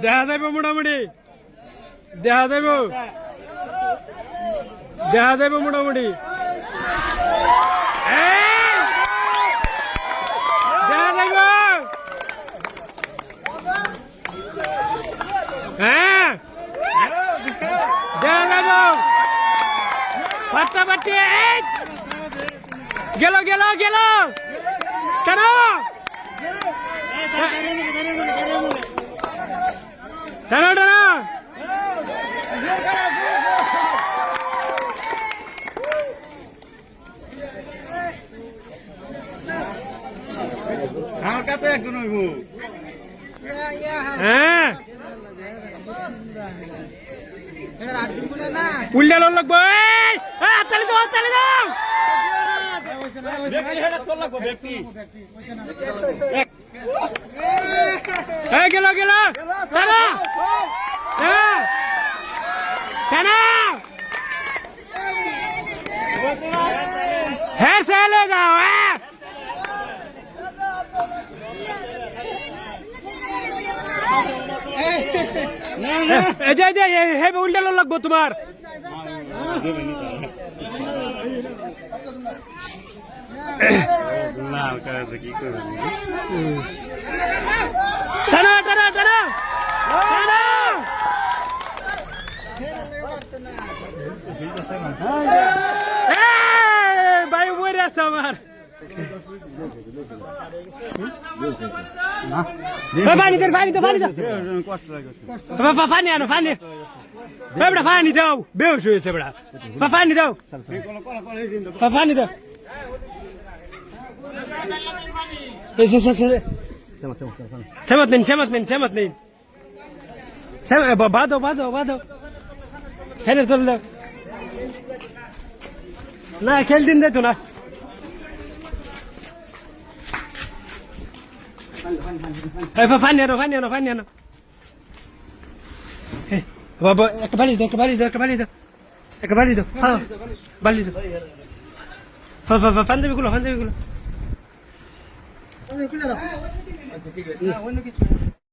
দেখা যাইব মোটামুটি দেখা যাইব মোটামুটি দেখা যাইব হ্যাঁ দেখা যাইব ফাটাফাটি গেল গেল গেল কেন টানো টানো হ্যাঁ উল্টা লোক লাগবো তালি দাও তালি দাও গেল গেল টানো টানো হ্যাঁ চলে যাও হ্যাঁ উল্টা লোক লাগবো তোমার টানো টানো টানো টানো ভাই বই আছে আমার পানি দে পানি তো পানি দাও পানি আনো পানি বেবড়া পানি দাও বেউস হয়েছে বেড়া পানি দাও পানি দাও সেমত নিন সেমত নিন সেমত নিন বাঁধো বাঁধো বাঁধো ফেলে চলে দাও না খেল দিন দে তো না পানি আনো পানি আনো পানি আনো বাবা একটা বাড়ি দাও একটা বাড়ি দাও একটা বাড়ি দাও একটা বাড়ি দাও হ্যাঁ বাড়ি দাও পাঞ্জাবি গুলো পাঞ্জাবি গুলো